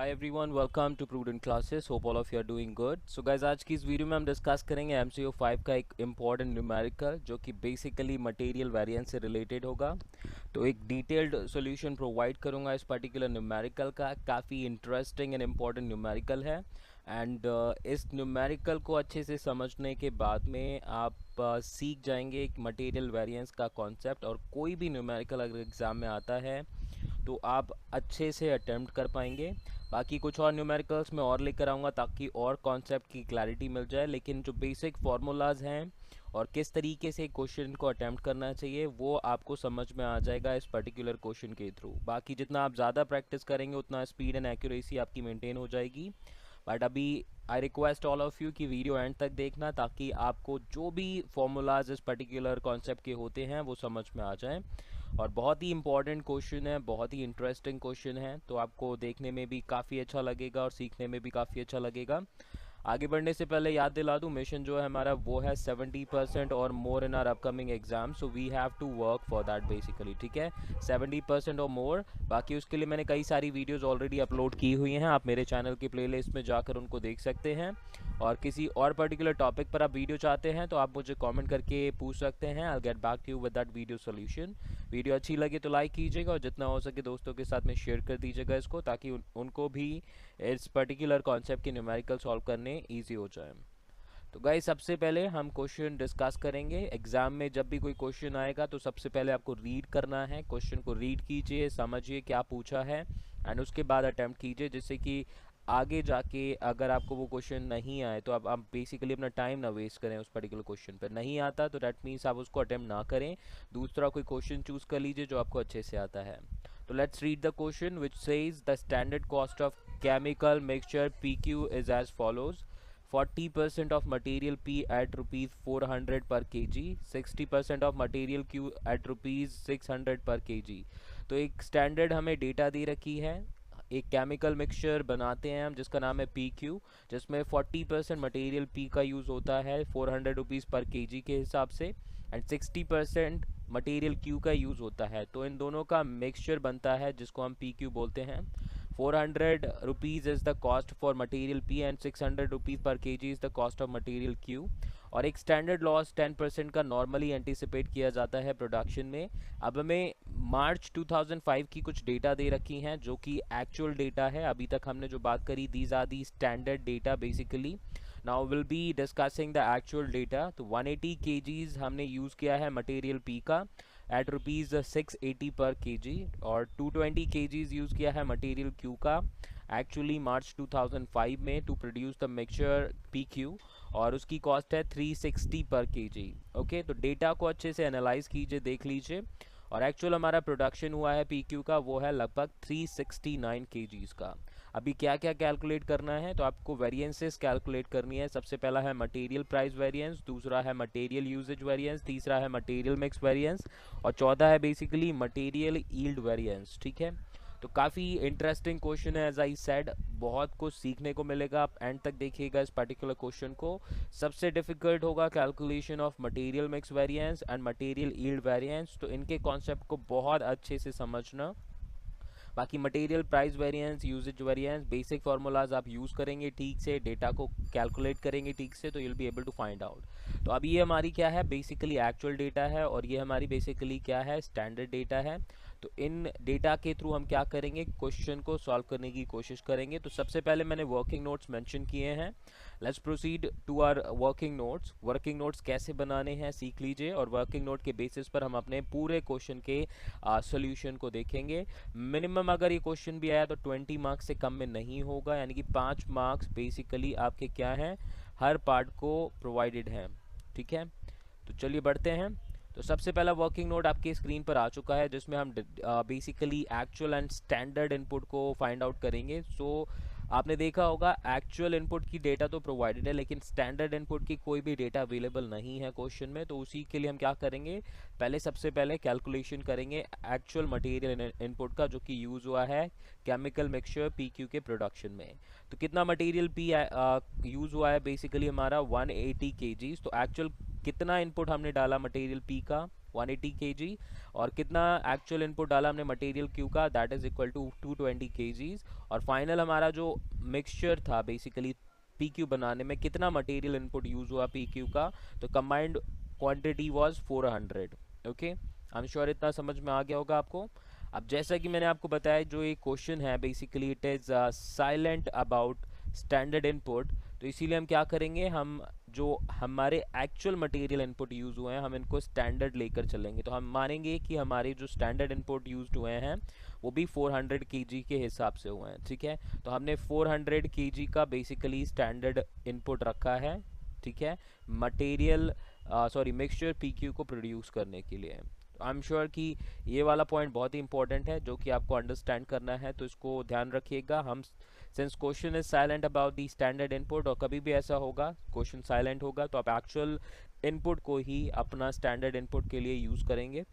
Hi everyone, welcome to Prudent Classes. Hope all of you are doing good. So guys, आज की इस video में हम discuss करेंगे MCO 5 का एक इम्पॉर्टेंट न्यूमेरिकल जो कि बेसिकली मटेरियल वेरिएंस से रिलेटेड होगा। तो एक डिटेल्ड सॉल्यूशन प्रोवाइड करूंगा इस पर्टिकुलर न्यूमेरिकल का। काफ़ी इंटरेस्टिंग एंड इम्पॉर्टेंट न्यूमेरिकल है एंड इस न्यूमेरिकल को अच्छे से समझने के बाद में आप सीख जाएंगे एक मटेरियल वेरिएंस का कॉन्सेप्ट, और कोई भी न्यूमेरिकल अगर एग्ज़ाम में आता है तो आप अच्छे से अटेम्प्ट कर पाएंगे। बाकी कुछ और न्यूमेरिकल्स मैं और लेकर आऊँगा ताकि और कॉन्सेप्ट की क्लैरिटी मिल जाए, लेकिन जो बेसिक फार्मूलाज हैं और किस तरीके से क्वेश्चन को अटेम्प्ट करना चाहिए वो आपको समझ में आ जाएगा इस पर्टिकुलर क्वेश्चन के थ्रू। बाकी जितना आप ज़्यादा प्रैक्टिस करेंगे उतना स्पीड एंड एक्यूरेसी आपकी मेंटेन हो जाएगी। बट अभी I request all of you कि वीडियो एंड तक देखना ताकि आपको जो भी फॉर्मूलाज इस पर्टिकुलर कॉन्सेप्ट के होते हैं वो समझ में आ जाएं। और बहुत ही इंपॉर्टेंट क्वेश्चन है, बहुत ही इंटरेस्टिंग क्वेश्चन है, तो आपको देखने में भी काफ़ी अच्छा लगेगा और सीखने में भी काफ़ी अच्छा लगेगा। आगे बढ़ने से पहले याद दिला दूं, मिशन जो है हमारा वो है 70% और more in our upcoming exam, so we have to work for that basically. ठीक है, 70% और मोर। बाकी उसके लिए मैंने कई सारी वीडियोस ऑलरेडी अपलोड की हुई हैं, आप मेरे चैनल की प्लेलिस्ट में जाकर उनको देख सकते हैं। और किसी और पर्टिकुलर टॉपिक पर आप वीडियो चाहते हैं तो आप मुझे कमेंट करके पूछ सकते हैं। I get back to you with that video solution. Video अच्छी लगे तो लाइक कीजिएगा और जितना हो सके दोस्तों के साथ में शेयर कर दीजिएगा इसको, ताकि उनको भी इस पर्टिकुलर कॉन्सेप्ट के न्यूमेरिकल सॉल्व करने ईजी हो जाए। तो गाइस, सबसे पहले हम क्वेश्चन डिस्कस करेंगे। एग्जाम में जब भी कोई क्वेश्चन आएगा तो सबसे पहले आपको रीड करना है, क्वेश्चन को रीड कीजिए, समझिए क्या पूछा है एंड उसके बाद अटेम्प्ट कीजिए, जिससे कि आगे जाके अगर आपको वो क्वेश्चन नहीं आए तो आप बेसिकली अपना टाइम ना वेस्ट करें उस पर्टिकुलर क्वेश्चन पर। नहीं आता तो डैट मीन्स आप उसको अटेम्प्ट ना करें, दूसरा कोई क्वेश्चन चूज कर लीजिए जो आपको अच्छे से आता है। तो let's read the question which says the standard cost of chemical mixture PQ is as follows: 40% of material P at rupees 400 per kg, 60% of material Q at rupees 600 per kg। तो एक स्टैंडर्ड हमें data दे रखी है, एक chemical mixture बनाते हैं हम जिसका नाम है PQ, जिसमें 40% मटेरियल P का यूज़ होता है 400 रुपीज़ पर केजी के हिसाब से, एंड 60% मटेरियल Q का यूज़ होता है। तो इन दोनों का मिक्सचर बनता है जिसको हम PQ बोलते हैं। 400 rupees is the cost for material P and 600 rupees per kg is the cost of material Q। और एक स्टैंडर्ड लॉस 10% का नॉर्मली एंटिसिपेट किया जाता है प्रोडक्शन में। अब हमें मार्च 2005 की कुछ डेटा दे रखी हैं जो कि एक्चुअल डेटा है। अभी तक हमने जो बात करी, these are the standard data basically. Now will be discussing the actual data. तो 180 kgs हमने यूज़ किया है मटेरियल P का एट रुपीज़ 680 पर केजी, और 220 kgs यूज़ किया है मटेरियल Q का एक्चुअली मार्च 2005 में to produce the mixture PQ, और उसकी कॉस्ट है 360 पर केजी। ओके, तो डेटा को अच्छे से एनालाइज कीजिए, देख लीजिए। और एक्चुअल हमारा प्रोडक्शन हुआ है PQ का वो है लगभग 369 kgs का। अभी क्या क्या कैलकुलेट करना है, तो आपको वेरिएंसेस कैलकुलेट करनी है। सबसे पहला है मटेरियल प्राइस वेरिएंस, दूसरा है मटेरियल यूजेज वेरिएंस, तीसरा है मटेरियल मिक्स वेरिएंस, और चौथा है बेसिकली मटेरियल यील्ड वेरिएंस। ठीक है, तो काफ़ी इंटरेस्टिंग क्वेश्चन है। एज आई सेड, बहुत कुछ सीखने को मिलेगा, आप एंड तक देखिएगा इस पर्टिकुलर क्वेश्चन को। सबसे डिफिकल्ट होगा calculation of material mix variance and material yield variance, तो इनके कॉन्सेप्ट को बहुत अच्छे से समझना। बाकी material price variance, usages variance, basic formulas आप यूज़ करेंगे ठीक से, डेटा को कैलकुलेट करेंगे ठीक से, तो you'll be able to find out. तो अब ये हमारी क्या है, बेसिकली एक्चुअल डेटा है, और ये हमारी बेसिकली क्या है, स्टैंडर्ड डेटा है। तो इन डेटा के थ्रू हम क्या करेंगे, क्वेश्चन को सॉल्व करने की कोशिश करेंगे। तो सबसे पहले मैंने वर्किंग नोट्स मेंशन किए हैं। Let's proceed to our working notes. Working notes कैसे बनाने हैं सीख लीजिए, और वर्किंग नोट के बेसिस पर हम अपने पूरे क्वेश्चन के सोल्यूशन को देखेंगे। मिनिमम अगर ये क्वेश्चन भी आया तो 20 मार्क्स से कम में नहीं होगा, यानी कि 5 मार्क्स बेसिकली आपके क्या हैं, हर पार्ट को प्रोवाइडेड हैं। ठीक है, तो चलिए बढ़ते हैं। तो सबसे पहला वर्किंग नोट आपकी स्क्रीन पर आ चुका है, जिसमें हम basically actual and standard input को फाइंड आउट करेंगे। सो आपने देखा होगा एक्चुअल इनपुट की डेटा तो प्रोवाइडेड है, लेकिन स्टैंडर्ड इनपुट की कोई भी डेटा अवेलेबल नहीं है क्वेश्चन में। तो उसी के लिए हम क्या करेंगे, पहले सबसे पहले कैलकुलेशन करेंगे एक्चुअल मटेरियल इनपुट का, जो कि यूज़ हुआ है केमिकल मिक्सचर PQ के प्रोडक्शन में। तो कितना मटेरियल P यूज़ हुआ है, बेसिकली हमारा 180 kgs। तो एक्चुअल कितना इनपुट हमने डाला मटेरियल P का, 180 kg, और कितना एक्चुअल इनपुट डाला हमने मटेरियल क्यू का, that is equal to 220 kgs। और फाइनल हमारा जो मिक्सचर था बेसिकली पी क्यू बनाने में कितना मटेरियल इनपुट यूज हुआ पी क्यू का, तो combined quantity was 400। Okay, I am sure इतना समझ में आ गया होगा आपको। अब जैसा कि मैंने आपको बताया, जो ये क्वेश्चन है basically it is silent about standard input, तो इसीलिए हम क्या करेंगे, हम जो हमारे एक्चुअल मटेरियल इनपुट यूज़ हुए हैं हम इनको स्टैंडर्ड लेकर चलेंगे। तो हम मानेंगे कि हमारे जो स्टैंडर्ड इनपुट यूज्ड हुए हैं वो भी 400 kg के हिसाब से हुए हैं, ठीक है। तो हमने 400 kg का बेसिकली स्टैंडर्ड इनपुट रखा है, ठीक है, material sorry mixture P Q को प्रोड्यूस करने के लिए। आई एम श्योर कि ये वाला पॉइंट बहुत ही इंपॉर्टेंट है जो कि आपको अंडरस्टैंड करना है, तो इसको ध्यान रखिएगा। हम since question is silent about the standard input, और कभी भी ऐसा होगा क्वेश्चन साइलेंट होगा तो आप एक्चुअल इनपुट को ही अपना स्टैंडर्ड इनपुट के लिए यूज़ करेंगे।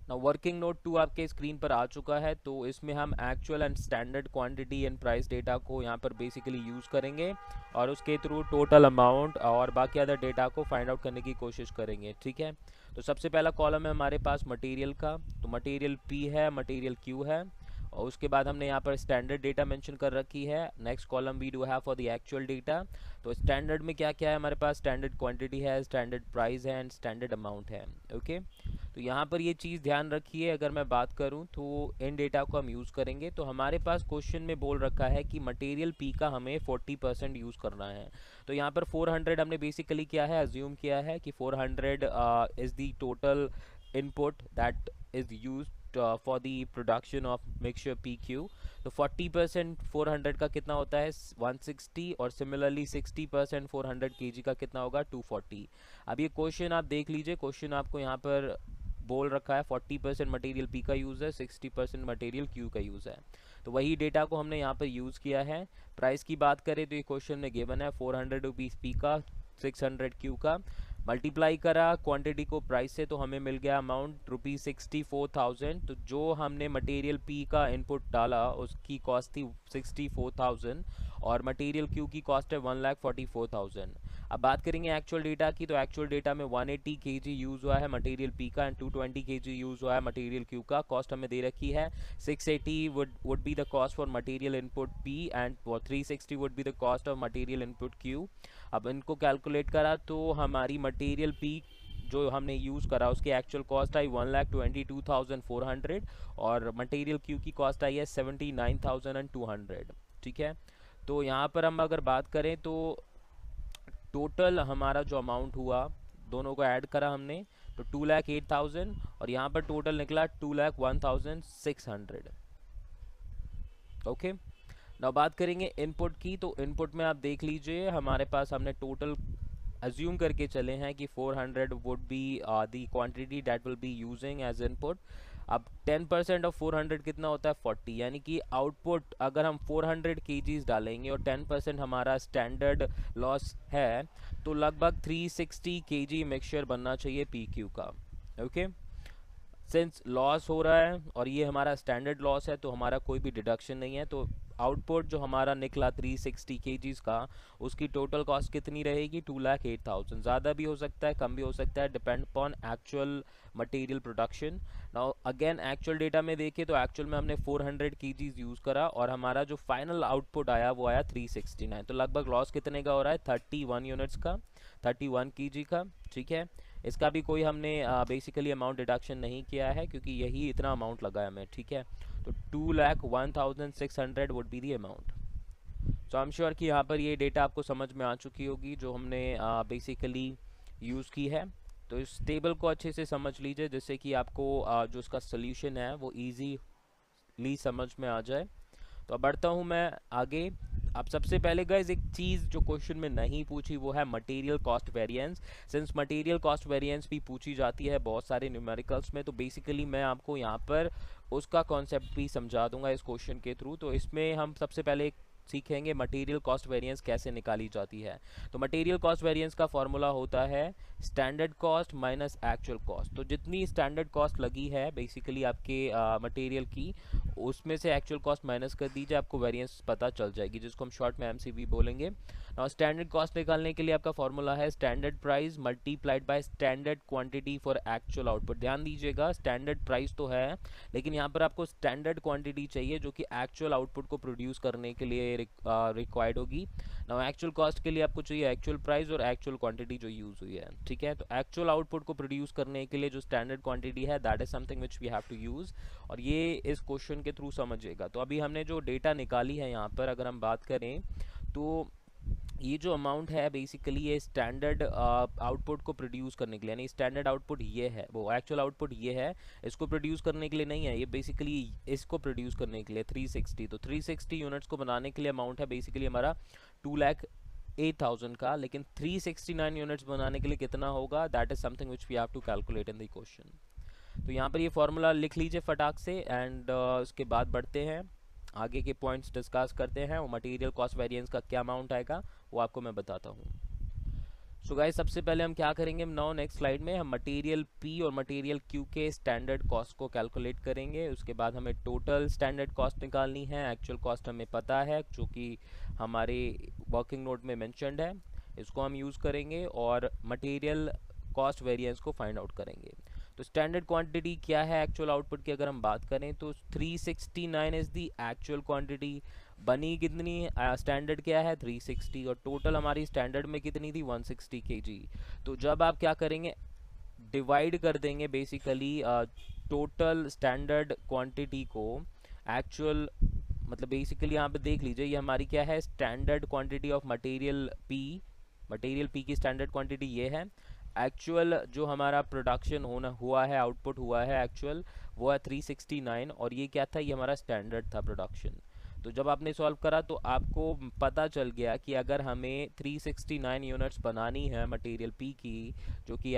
ना वर्किंग नोट 2 आपके स्क्रीन पर आ चुका है, तो इसमें हम actual and standard quantity and price data को यहाँ पर बेसिकली यूज़ करेंगे और उसके थ्रू टोटल अमाउंट और बाकी अदर डेटा को फाइंड आउट करने की कोशिश करेंगे, ठीक है। तो सबसे पहला कॉलम है हमारे पास मटेरियल का, तो मटेरियल पी है, मटेरियल क्यू है, और उसके बाद हमने यहाँ पर स्टैंडर्ड डेटा मेंशन कर रखी है। Next column we do have for the actual data. तो स्टैंडर्ड में क्या क्या है हमारे पास, स्टैंडर्ड क्वांटिटी है, स्टैंडर्ड प्राइस है एंड स्टैंडर्ड अमाउंट है। ओके, तो यहाँ पर ये चीज़ ध्यान रखिए, अगर मैं बात करूँ तो इन डेटा को हम यूज़ करेंगे। तो हमारे पास क्वेश्चन में बोल रखा है कि मटेरियल पी का हमें 40% यूज़ करना है। तो यहाँ पर 400 हमने बेसिकली क्या है अज्यूम किया है कि 400 is the total input that is use for the production of mixture P Q. तो 40% 400 का कितना होता है 160, और सिमिलरली 60% 400 kg का कितना होगा 240। अब ये क्वेश्चन आप देख लीजिए, क्वेश्चन आपको यहाँ पर बोल रखा है 40% मटेरियल पी का यूज़ है, 60% मटेरियल क्यू का यूज़ है। तो वही डेटा को हमने यहाँ पर यूज़ किया है। प्राइस की बात करें तो ये क्वेश्चन में गिवन है 400 रुपीज़ पी का, 600 क्यू का, मल्टीप्लाई करा क्वांटिटी को प्राइस से तो हमें मिल गया अमाउंट ₹64,000। तो जो हमने मटेरियल पी का इनपुट डाला उसकी कॉस्ट थी 64,000 और मटेरियल क्यू की कॉस्ट है 1,44,000। अब बात करेंगे एक्चुअल डेटा की, तो एक्चुअल डेटा में 180 kg यूज़ हुआ है मटेरियल पी का एंड 220 kg यूज़ हुआ है मटेरियल क्यू का। कॉस्ट हमें दे रखी है 680 would be the cost for material input P and 360 would be the cost of material input Q. अब इनको कैलकुलेट करा तो हमारी मटेरियल पी जो हमने यूज़ करा उसकी एक्चुअल कॉस्ट आई 1,22,400 और मटेरियल क्यू की कॉस्ट आई है 79,200, ठीक है। तो यहाँ पर हम अगर बात करें तो टोटल हमारा जो अमाउंट हुआ दोनों को ऐड करा हमने तो 2,08,000 और यहाँ पर टोटल निकला 2,01,600। ओके, नाउ बात करेंगे इनपुट की, तो इनपुट में आप देख लीजिए हमारे पास हमने टोटल अज्यूम करके चले हैं कि 400 would be the quantity that will be using as input. अब 10% ऑफ 400 कितना होता है 40, यानी कि आउटपुट अगर हम 400 kgs डालेंगे और 10% हमारा स्टैंडर्ड लॉस है तो लगभग 360 kg मिक्सचर बनना चाहिए पी क्यू का। ओके, सिंस लॉस हो रहा है और ये हमारा स्टैंडर्ड लॉस है तो हमारा कोई भी डिडक्शन नहीं है, तो आउटपुट जो हमारा निकला 360 kgs का उसकी टोटल कॉस्ट कितनी रहेगी 2,08,000। ज़्यादा भी हो सकता है कम भी हो सकता है, depend upon actual material production. Now again actual data में देखें तो एक्चुअल में हमने 400 kgs यूज़ करा और हमारा जो फाइनल आउटपुट आया वो आया 369। तो लगभग लॉस कितने का हो रहा है 31 यूनिट्स का, 31 kg का, ठीक है। इसका भी कोई हमने बेसिकली अमाउंट डिडक्शन नहीं किया है क्योंकि यही इतना अमाउंट लगा है हमें, ठीक है। तो 2,01,600 would be the amount. So I am sure कि यहाँ पर ये डेटा आपको समझ में आ चुकी होगी जो हमने बेसिकली यूज़ की है। तो इस टेबल को अच्छे से समझ लीजिए जिससे कि आपको जो इसका सोल्यूशन है वो ईजीली समझ में आ जाए। तो अब बढ़ता हूँ मैं आगे। अब सबसे पहले गाइस एक चीज़ जो क्वेश्चन में नहीं पूछी वो है material cost variance. Since material cost variance भी पूछी जाती है बहुत सारे न्यूमेरिकल्स में, तो बेसिकली मैं आपको यहाँ पर उसका कॉन्सेप्ट भी समझा दूंगा इस क्वेश्चन के थ्रू। तो इसमें हम सबसे पहले सीखेंगे मटेरियल कॉस्ट वेरिएंस कैसे निकाली जाती है। तो मटेरियल कॉस्ट वेरिएंस का फॉर्मूला होता है standard cost minus actual cost. तो जितनी स्टैंडर्ड कॉस्ट लगी है बेसिकली आपके मटेरियल की उसमें से एक्चुअल कॉस्ट माइनस कर दीजिए, आपको वेरिएंस पता चल जाएगी, जिसको हम शॉर्ट में एमसीवी बोलेंगे। नाउ स्टैंडर्ड कॉस्ट निकालने के लिए आपका फॉर्मूला है standard price multiplied by standard quantity for actual output. ध्यान दीजिएगा, स्टैंडर्ड प्राइस तो है, लेकिन यहाँ पर आपको स्टैंडर्ड क्वांटिटी चाहिए जो कि एक्चुअल आउटपुट को प्रोड्यूस करने के लिए रिक्वायर्ड होगी। नाउ एक्चुअल कॉस्ट के लिए आपको चाहिए एक्चुअल प्राइस और एक्चुअल क्वांटिटी जो यूज़ हुई है, ठीक है। तो एक्चुअल आउटपुट को प्रोड्यूस करने के लिए जो स्टैंडर्ड क्वांटिटी है, that is something which we have to use, और ये इस क्वेश्चन के थ्रू समझिएगा। तो अभी हमने जो डेटा निकाली है यहाँ पर, अगर हम बात करें तो ये जो अमाउंट है बेसिकली ये स्टैंडर्ड आउटपुट को प्रोड्यूस करने के लिए, यानी स्टैंडर्ड आउटपुट ये है, वो एक्चुअल आउटपुट ये है, इसको प्रोड्यूस करने के लिए नहीं है, ये बेसिकली इसको प्रोड्यूस करने के लिए 360। तो 360 यूनिट्स को बनाने के लिए अमाउंट है बेसिकली हमारा 2,08,000 का, लेकिन 369 यूनिट्स बनाने के लिए कितना होगा, that is something which we have to calculate in the question. तो यहाँ पर ये फॉर्मूला लिख लीजिए फटाक से, एंड उसके बाद बढ़ते हैं आगे के पॉइंट्स डिस्कस करते हैं। वो मटेरियल कॉस्ट वेरिएंस का क्या अमाउंट आएगा वो आपको मैं बताता हूँ। सो गाइस, सबसे पहले हम क्या करेंगे, नाउ नेक्स्ट स्लाइड में हम मटेरियल पी और मटेरियल क्यू के स्टैंडर्ड कॉस्ट को कैलकुलेट करेंगे। उसके बाद हमें टोटल स्टैंडर्ड कॉस्ट निकालनी है, एक्चुअल कॉस्ट हमें पता है जो कि हमारे वर्किंग नोट में मेंशन्ड है, इसको हम यूज़ करेंगे, और मटेरियल कॉस्ट वेरिएंस को फाइंड आउट करेंगे। तो स्टैंडर्ड क्वांटिटी क्या है एक्चुअल आउटपुट की अगर हम बात करें तो 369 इज दी एक्चुअल क्वांटिटी। बनी कितनी, स्टैंडर्ड क्या है 360, और टोटल हमारी स्टैंडर्ड में कितनी थी 160 kg। तो जब आप क्या करेंगे, डिवाइड कर देंगे बेसिकली टोटल स्टैंडर्ड क्वांटिटी को एक्चुअल, मतलब बेसिकली यहाँ पे देख लीजिए, ये हमारी क्या है standard quantity of material P की स्टैंडर्ड क्वांटिटी ये है। एक्चुअल जो हमारा प्रोडक्शन हुआ है, आउटपुट हुआ है एक्चुअल, वो है 369, और ये क्या था, ये हमारा स्टैंडर्ड था प्रोडक्शन। तो जब आपने सॉल्व करा तो आपको पता चल गया कि अगर हमें 369 यूनिट्स बनानी है मटेरियल पी की, जो कि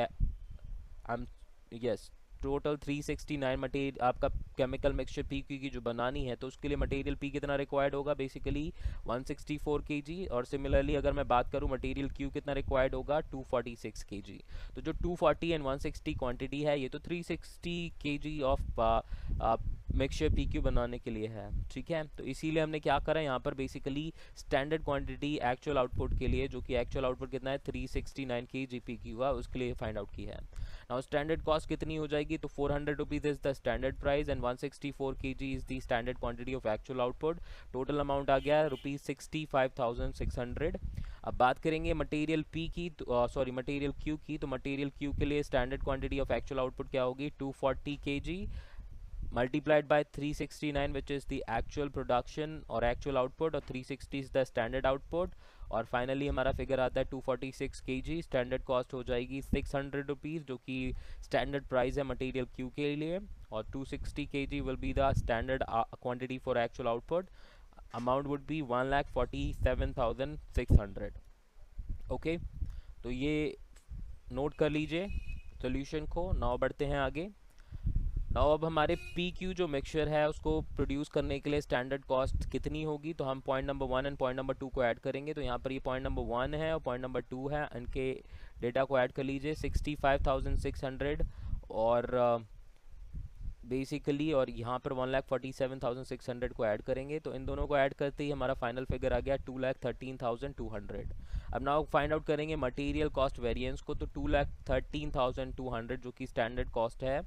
यस टोटल 369 मटेरियल आपका केमिकल मिक्सचर पी की जो बनानी है, तो उसके लिए मटेरियल पी कितना रिक्वायर्ड होगा बेसिकली 164 kg, और सिमिलरली अगर मैं बात करूं मटेरियल क्यू कितना रिक्वायर्ड होगा 246 kg। तो जो 240 एंड 160 क्वांटिटी है, ये तो 360 kg of mixture P Q बनाने के लिए है, ठीक है। तो इसीलिए हमने क्या करा यहाँ पर basically standard quantity actual output के लिए, जो कि एक्चुअल आउटपुट कितना है 369 kg पी क्यू हुआ, उसके लिए फाइंड आउट किया है। नाउ स्टैंडर्ड कॉस्ट कितनी हो जाएगी, तो 400 rupees is the standard price and 164 kg is the standard quantity of actual output. Total amount आ गया ₹65,600। अब बात करेंगे मटेरियल पी की, सॉरी मटेरियल क्यू की। तो मटेरियल क्यू के लिए standard quantity of actual output क्या होगी, 240 kg multiplied by 369 which is the actual production और actual output, और 360 is the standard output, और फाइनली हमारा फिगर आता है 246 kg। स्टैंडर्ड कॉस्ट हो जाएगी 600 रुपीज़, जो कि स्टैंडर्ड प्राइस है मटेरियल क्यू के लिए, और 260 kg will be the standard quantity for actual output. Amount would be 1,47,600। Okay, तो ये नोट कर लीजिए सोल्यूशन को। नाउ बढ़ते हैं आगे। नाउ अब हमारे पी क्यू जो मिक्सचर है उसको प्रोड्यूस करने के लिए स्टैंडर्ड कॉस्ट कितनी होगी, तो हम point number 1 and point number 2 को ऐड करेंगे। तो यहाँ पर ये पॉइंट नंबर 1 है और पॉइंट नंबर 2 है, इनके डेटा को ऐड कर लीजिए 65,600 और बेसिकली, और यहाँ पर 1,47,600 को ऐड करेंगे। तो इन दोनों को ऐड करते ही हमारा फाइनल फिगर आ गया 2,13,200। अब नाउ फाइंड आउट करेंगे मटेरियल कॉस्ट वेरिएंस को। तो 2,13,200 जो कि स्टैंडर्ड कॉस्ट है,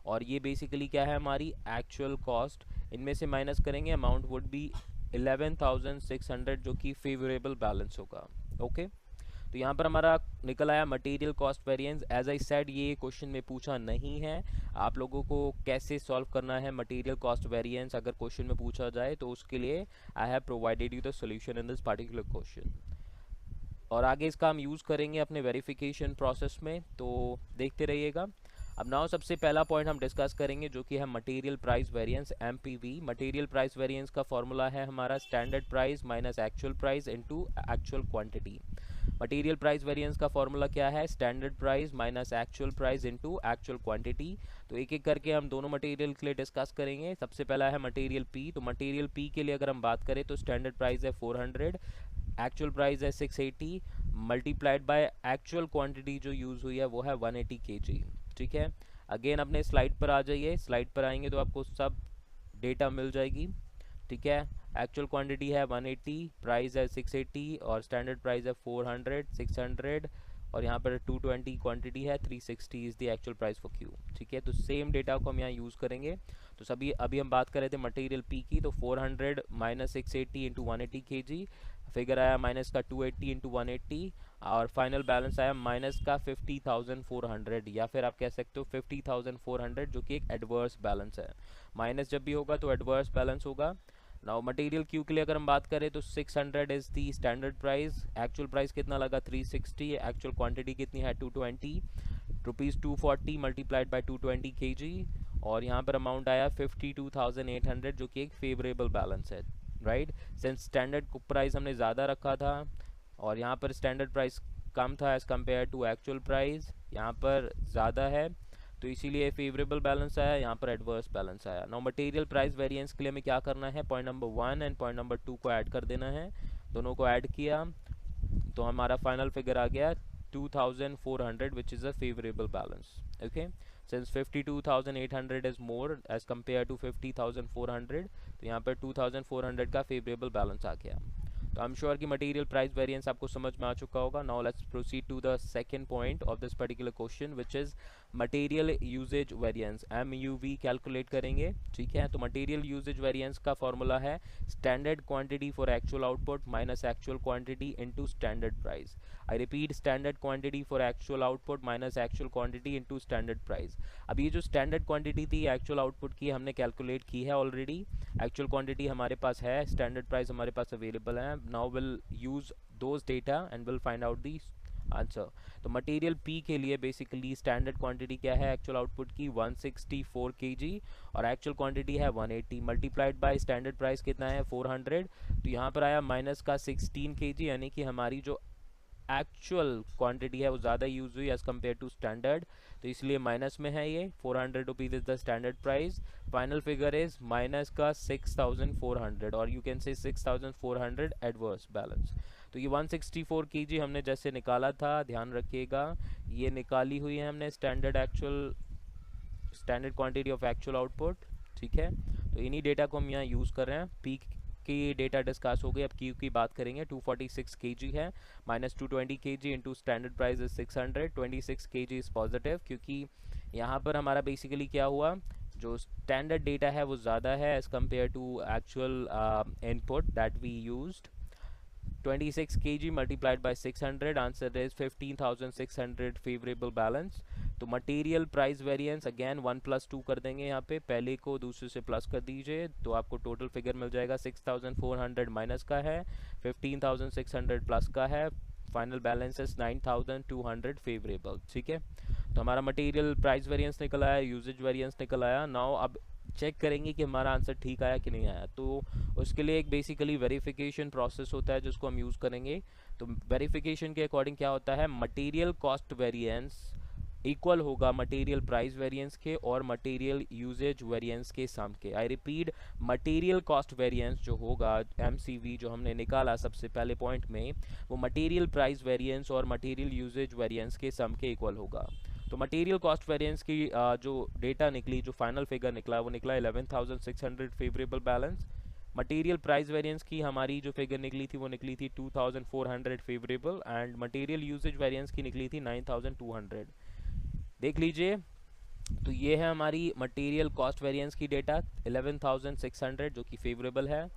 और ये बेसिकली क्या है हमारी एक्चुअल कॉस्ट, इनमें से माइनस करेंगे अमाउंट वुड बी 11,600 जो कि फेवरेबल बैलेंस होगा। ओके, तो यहाँ पर हमारा निकल आया material cost variance. As I said, ये क्वेश्चन में पूछा नहीं है, आप लोगों को कैसे सॉल्व करना है मटेरियल कॉस्ट वेरिएंस अगर क्वेश्चन में पूछा जाए, तो उसके लिए I have provided you the solution in this particular question, और आगे इसका हम यूज़ करेंगे अपने वेरिफिकेशन प्रोसेस में, तो देखते रहिएगा। अब नाउ सबसे पहला पॉइंट हम डिस्कस करेंगे जो कि है material price variance MPV. Material price variance का फॉर्मूला है हमारा standard price minus actual price into actual quantity. Material price variance का फॉर्मूला क्या है, standard price minus actual price into actual quantity. तो एक एक करके हम दोनों मटेरियल के लिए डिस्कस करेंगे। सबसे पहला है मटेरियल पी। तो मटेरियल पी के लिए अगर हम बात करें तो स्टैंडर्ड प्राइस है 400, एक्चुअल प्राइस है 680, मल्टीप्लाइड बाय एक्चुअल क्वांटिटी जो यूज़ हुई है वो है 180 kg। ठीक है, अगेन अपने स्लाइड पर आ जाइए। स्लाइड पर आएंगे तो आपको सब डेटा मिल जाएगी। ठीक है, एक्चुअल क्वांटिटी है 180, प्राइस है 680 और स्टैंडर्ड प्राइस है 400, 600 और यहाँ पर 220 क्वांटिटी है, 360 is the actual price for Q. ठीक है, तो सेम डेटा को हम यहाँ यूज़ करेंगे। तो सभी अभी हम बात कर रहे थे मटेरियल पी की, तो 400 माइनस 680 इंटू 180 के जी, फिगर आया माइनस का 280 इंटू 180 और फाइनल बैलेंस आया माइनस का 50,400 या फिर आप कह सकते हो 50,400, जो कि एक एडवर्स बैलेंस है। माइनस जब भी होगा तो एडवर्स बैलेंस होगा। नाउ मटेरियल क्यू के लिए अगर हम बात करें तो 600 is the standard price, actual price कितना लगा 360, एक्चुअल क्वांटिटी कितनी है 220 रुपीज़, 240 मल्टीप्लाइड बाई 220 केजी और यहाँ पर अमाउंट आया 52,800, जो कि एक फेवरेबल बैलेंस है, राइट। सिंस स्टैंडर्ड प्राइस हमने ज़्यादा रखा था और यहाँ पर स्टैंडर्ड प्राइस कम था as compare to actual price, यहाँ पर ज़्यादा है, तो इसीलिए फेवरेबल बैलेंस आया, यहाँ पर एडवर्स बैलेंस आया। नाउ मटेरियल प्राइस वेरिएंस के लिए हमें क्या करना है, point number 1 and point number 2 को ऐड कर देना है। दोनों को ऐड किया तो हमारा फाइनल फिगर आ गया 2,400, which is a favourable balance. Okay, since 52,800 is more as compare to 50,400, तो यहाँ पर 2,400 का फेवरेबल बैलेंस आ गया। तो आई एम श्योर कि मटेरियल प्राइस वेरिएंस आपको समझ में आ चुका होगा। Now let's proceed to the second point of this particular question, which is material usages variance, MUV calculate करेंगे। ठीक है, तो मटेरियल यूजेज वेरिएंस का फॉर्मूला है standard quantity for actual output minus actual quantity into standard price. I repeat, standard quantity for actual output minus actual quantity into standard price. अब ये जो standard quantity थी एक्चुअल आउटपुट की, हमने calculate की है ऑलरेडी। एक्चुअल क्वांटिटी हमारे पास है, स्टैंडर्ड प्राइस हमारे पास अवेलेबल है। Now will use those data and will find out the answer. तो मटेरियल पी के लिए बेसिकली स्टैंडर्ड क्वांटिटी क्या है एक्चुअल आउटपुट की 164 केजी और एक्चुअल क्वांटिटी है 180 मल्टीप्लाइड बाय स्टैंडर्ड प्राइस कितना है 400। तो यहाँ पर आया माइनस का 16 केजी, यानी कि हमारी जो एक्चुअल क्वांटिटी है वो ज़्यादा यूज हुई एज कम्पेयर टू स्टैंडर्ड, तो इसलिए माइनस में है ये। 400 rupees is the standard price, final figure is minus का 6,400 और you can say 6,400 adverse balance. तो ये 164 केजी हमने जैसे निकाला था, ध्यान रखिएगा ये निकाली हुई है हमने standard quantity of actual output. ठीक है, तो इन्हीं डेटा को हम यहाँ यूज़ कर रहे हैं। पी की डेटा डिस्कस हो गई, अब क्यू की बात करेंगे। 246 केजी है, minus 220 KG into standard price is 600, 26 KG is positive, क्योंकि यहाँ पर हमारा बेसिकली क्या हुआ, जो स्टैंडर्ड डेटा है वो ज़्यादा है as compare to actual input that we used. 26 kg multiplied by 600, answer is 15,600 favorable balance। तो मटेरियल प्राइस वेरिएंस अगेन 1 + 2 कर देंगे, यहाँ पे पहले को दूसरे से प्लस कर दीजिए तो आपको टोटल फिगर मिल जाएगा 6,400 माइनस का है, 15,600 प्लस का है, फाइनल बैलेंस है 9,200 फेवरेबल। ठीक है, तो हमारा मटेरियल प्राइस वेरिएंस निकल आया, यूजेज वेरिएंस निकल आया। नाउ अब चेक करेंगे कि हमारा आंसर ठीक आया कि नहीं आया, तो उसके लिए एक बेसिकली वेरिफिकेशन प्रोसेस होता है जिसको हम यूज़ करेंगे। तो वेरिफिकेशन के अकॉर्डिंग क्या होता है, मटेरियल कॉस्ट वेरिएंस इक्वल होगा मटेरियल प्राइस वेरिएंस के और मटेरियल यूजेज वेरिएंस के सम के। I repeat, material cost variance जो होगा MCV जो हमने निकाला सबसे पहले पॉइंट में, वो मटेरियल प्राइस वेरिएंस और मटेरियल यूजेज वेरिएंस के सम के इक्वल होगा। तो मटेरियल कॉस्ट वेरिएंस की जो डेटा निकली, जो फाइनल फिगर निकला वो निकला 11,600 favourable balance. Material price variance की हमारी जो फिगर निकली थी वो निकली थी 2,400 favourable and material usages variance की निकली थी 9,200। देख लीजिए, तो ये है हमारी मटेरियल कॉस्ट वेरिएंस की डेटा 11,600 जो कि फेवरेबल है,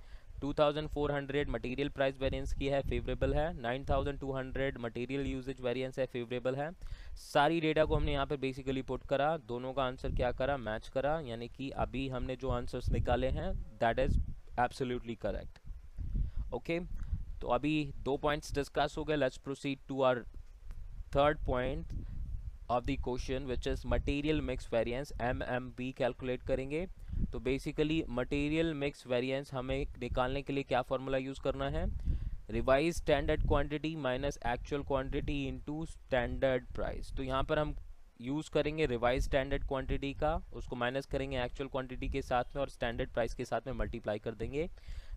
2,400 मटेरियल प्राइस वेरिएंस की है, फेवरेबल है, 9,200 मटेरियल यूजेज वेरिएंस है, फेवरेबल है। सारी डेटा को हमने यहाँ पर बेसिकली पुट करा, दोनों का आंसर क्या करा, मैच करा, यानी कि अभी हमने जो आंसर्स निकाले हैं that is absolutely correct. Okay, तो अभी 2 पॉइंट्स डिस्कस हो गए, let's proceed to our third point of the question which is material mix variance, MMV calculate करेंगे। तो बेसिकली मटेरियल मिक्स वेरिएंस हमें निकालने के लिए क्या फॉर्मूला यूज़ करना है, revise standard quantity minus actual quantity into standard price. तो यहाँ पर हम यूज़ करेंगे रिवाइज स्टैंडर्ड क्वांटिटी का, उसको माइनस करेंगे एक्चुअल क्वांटिटी के साथ में और स्टैंडर्ड प्राइस के साथ में मल्टीप्लाई कर देंगे।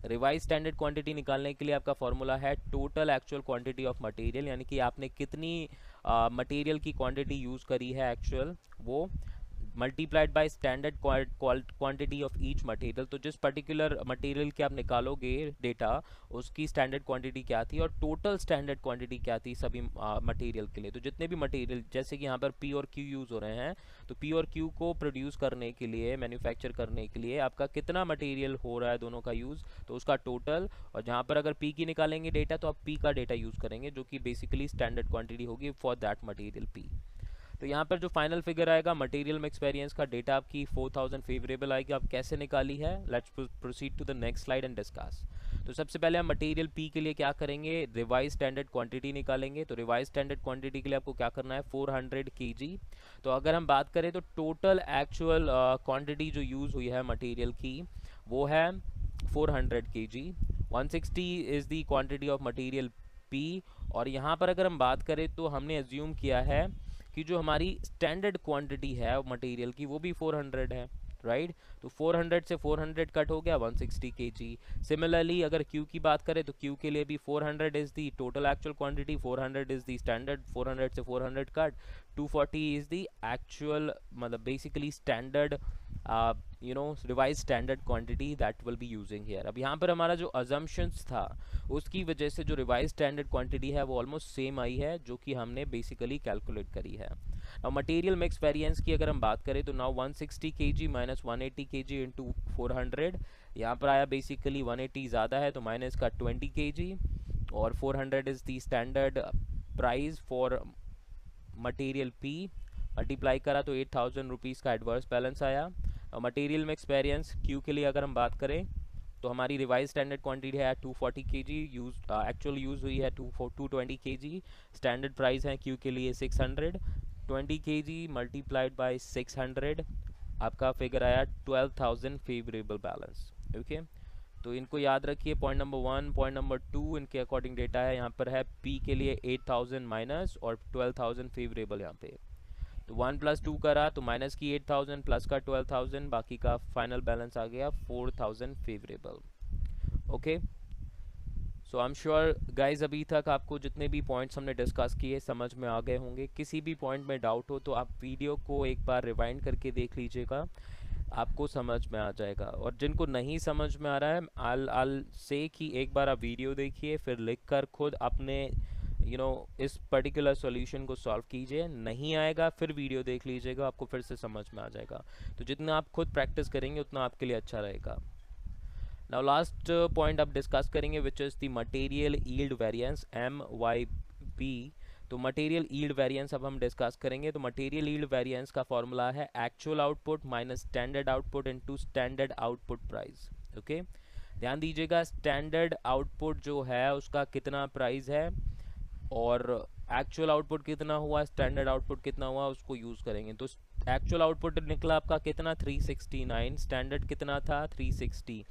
रिवाइज स्टैंडर्ड क्वांटिटी निकालने के लिए आपका फॉर्मूला है total actual quantity of material, यानी कि आपने कितनी मटेरियल की क्वांटिटी यूज़ करी है एक्चुअल, वो multiplied by standard quantity of each material. तो जिस पर्टिकुलर मटेरियल के आप निकालोगे डेटा, उसकी स्टैंडर्ड क्वांटिटी क्या थी और टोटल स्टैंडर्ड क्वांटिटी क्या थी सभी मटेरियल के लिए। तो जितने भी मटेरियल, जैसे कि यहाँ पर पी और क्यू यूज़ हो रहे हैं, तो पी और क्यू को प्रोड्यूस करने के लिए, मैन्युफैक्चर करने के लिए आपका कितना मटेरियल हो रहा है दोनों का यूज़, तो उसका टोटल। और जहाँ पर अगर पी की निकालेंगे डेटा, तो आप पी का डेटा यूज़ करेंगे, जो कि बेसिकली स्टैंडर्ड क्वांटिटी होगी फॉर दैट मटेरियल पी। तो यहाँ पर जो फाइनल फिगर आएगा मटेरियल मिक्स वेरिएंस का, डेटा आपकी 4000 फेवरेबल आएगी। आप कैसे निकाली है, let's proceed to the next slide and discuss. तो सबसे पहले हम मटेरियल पी के लिए क्या करेंगे, रिवाइज स्टैंडर्ड क्वांटिटी निकालेंगे। तो रिवाइज स्टैंडर्ड क्वांटिटी के लिए आपको क्या करना है, 400 kg। तो अगर हम बात करें तो टोटल एक्चुअल क्वांटिटी जो यूज़ हुई है मटेरियल की, वो है 400 kg। 160 is the quantity of material P. और यहाँ पर अगर हम बात करें तो हमने एज्यूम किया है कि जो हमारी स्टैंडर्ड क्वांटिटी है मटेरियल की, वो भी 400 है, राइट। तो 400 से 400 कट हो गया 160 kg। सिमिलरली अगर Q की बात करें तो Q के लिए भी 400 is the total actual quantity, 400 is the standard, 400 से 400 कट, 240 इज़ दी एक्चुअल, मतलब basically standard revise standard quantity that will be using here. अब यहाँ पर हमारा जो अजम्पशंस था, उसकी वजह से जो रिवाइज स्टैंडर्ड क्वांटिटी है वो ऑलमोस्ट सेम आई है, जो कि हमने बेसिकली कैलकुलेट करी है। अब मटेरियल मिक्स वेरिएंस की अगर हम बात करें तो now 160 kg minus 180 kg into 400, यहाँ पर आया बेसिकली 180 ज़्यादा है तो माइनस का 20 kg, और 400 is the standard price for material P. Multiply करा तो 8000 रुपीज़ का एडवर्स बैलेंस आया। और मटेरियल मिक्स वेरिएंस क्यू के लिए अगर हम बात करें तो हमारी रिवाइज स्टैंडर्ड क्वांटिटी है 240 kg, यूज एक्चुअल यूज़ हुई है 220 kg। स्टैंडर्ड प्राइस है क्यू के लिए 600, 20 kg मल्टीप्लाइड बाय 600, आपका फिगर आया 12000 फेवरेबल बैलेंस। ओके, तो इनको याद रखिए, पॉइंट नंबर 1, पॉइंट नंबर 2 इनके अकॉर्डिंग डेटा है। यहाँ पर है पी के लिए 8000 माइनस और 12000 फेवरेबल यहाँ पे। तो 1 + 2 करा तो माइनस की 8000 प्लस का 12000, बाकी का फाइनल बैलेंस आ गया 4000 favourable. Okay, so I am sure guys अभी तक आपको जितने भी पॉइंट्स हमने डिस्कस किए समझ में आ गए होंगे। किसी भी पॉइंट में डाउट हो तो आप वीडियो को एक बार रिवाइंड करके देख लीजिएगा, आपको समझ में आ जाएगा। और जिनको नहीं समझ में आ रहा है, आल से कि एक बार आप वीडियो देखिए, फिर लिख कर खुद अपने इस पर्टिकुलर सॉल्यूशन को सॉल्व कीजिए। नहीं आएगा फिर वीडियो देख लीजिएगा, आपको फिर से समझ में आ जाएगा। तो जितना आप खुद प्रैक्टिस करेंगे उतना आपके लिए अच्छा रहेगा। नाउ लास्ट पॉइंट आप डिस्कस करेंगे which is the material yield variance MYB। तो मटेरियल यील्ड वेरिएंस अब हम डिस्कस करेंगे। तो मटेरियल यील्ड वेरिएंस का फॉर्मूला है actual output minus standard output into standard output price. Okay, ध्यान दीजिएगा, स्टैंडर्ड आउटपुट जो है उसका कितना प्राइस है और एक्चुअल आउटपुट कितना हुआ, स्टैंडर्ड आउटपुट कितना हुआ, उसको यूज़ करेंगे। तो एक्चुअल आउटपुट निकला आपका कितना, 369, स्टैंडर्ड कितना था 360।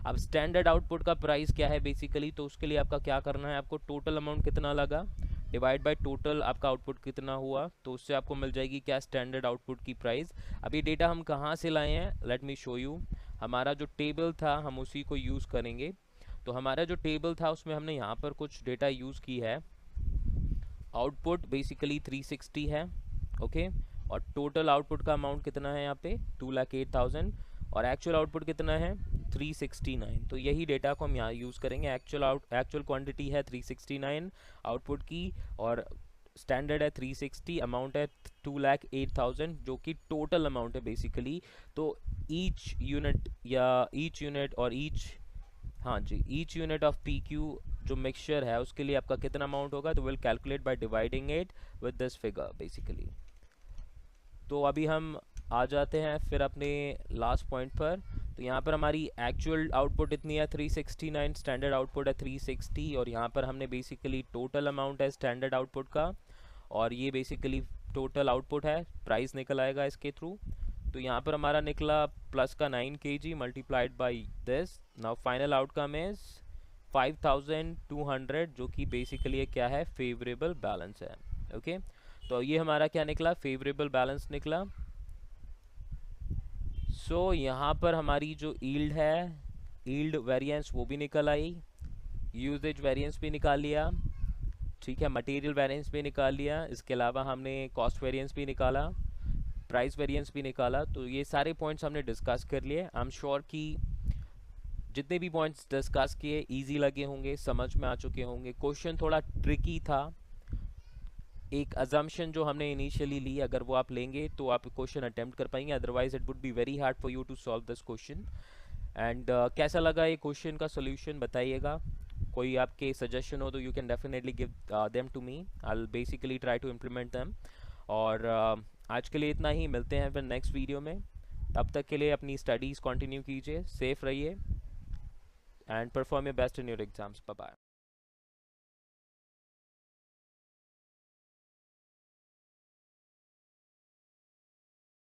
अब स्टैंडर्ड आउटपुट का प्राइस क्या है बेसिकली, तो उसके लिए आपका क्या करना है, आपको टोटल अमाउंट कितना लगा डिवाइड बाय टोटल आपका आउटपुट कितना हुआ, तो उससे आपको मिल जाएगी क्या, स्टैंडर्ड आउटपुट की प्राइस। अब ये डेटा हम कहाँ से लाए हैं, लेट मी शो यू। हमारा जो टेबल था हम उसी को यूज़ करेंगे। तो हमारा जो टेबल था उसमें हमने यहाँ पर कुछ डेटा यूज़ की है। आउटपुट बेसिकली 360 है, ओके, और टोटल आउटपुट का अमाउंट कितना है यहाँ पे 2,08,000, और एक्चुअल आउटपुट कितना है 369। तो यही डेटा को हम यहाँ यूज़ करेंगे। एक्चुअल क्वांटिटी है 369 आउटपुट की, और स्टैंडर्ड है 360, अमाउंट है 2,08,000 जो कि टोटल अमाउंट है बेसिकली। तो ईच यूनिट और ईच यूनिट ऑफ PQ जो मिक्सचर है उसके लिए आपका कितना अमाउंट होगा, तो will calculate by dividing it with this figure basically. तो अभी हम आ जाते हैं फिर अपने लास्ट पॉइंट पर। तो यहाँ पर हमारी एक्चुअल आउटपुट इतनी है 369, स्टैंडर्ड आउटपुट है 360, और यहाँ पर हमने बेसिकली टोटल अमाउंट है स्टैंडर्ड आउटपुट का, और ये बेसिकली टोटल आउटपुट है, प्राइस निकल आएगा इसके थ्रू। तो यहाँ पर हमारा निकला प्लस का 9 kg multiplied by this. Now final outcome is 5200, जो कि बेसिकली क्या है, फेवरेबल बैलेंस है। ओके, तो ये हमारा क्या निकला, फेवरेबल बैलेंस निकला। सो यहाँ पर हमारी जो यील्ड है, यील्ड वेरिएंस वो भी निकल आई, यूजेज वेरिएंस भी निकाल लिया, ठीक है, मटेरियल वेरिएंस भी निकाल लिया, इसके अलावा हमने कॉस्ट वेरिएंस भी निकाला, प्राइस वेरिएंस भी निकाला। तो ये सारे पॉइंट्स हमने डिस्कस कर लिए। आई एम श्योर कि जितने भी पॉइंट्स डिस्कस किए इजी लगे होंगे, समझ में आ चुके होंगे। क्वेश्चन थोड़ा ट्रिकी था, एक अजम्पशन जो हमने इनिशियली ली अगर वो आप लेंगे तो आप क्वेश्चन अटेम्प्ट कर पाएंगे, otherwise it would be very hard for you to solve this question. And कैसा लगा ये क्वेश्चन का सोल्यूशन बताइएगा। कोई आपके सजेशन हो तो you can definitely give them to me, I will basically try to implement them. और आज के लिए इतना ही, मिलते हैं फिर नेक्स्ट वीडियो में। तब तक के लिए अपनी स्टडीज़ कंटिन्यू कीजिए, सेफ रहिए and perform your best in your exams. Bye bye.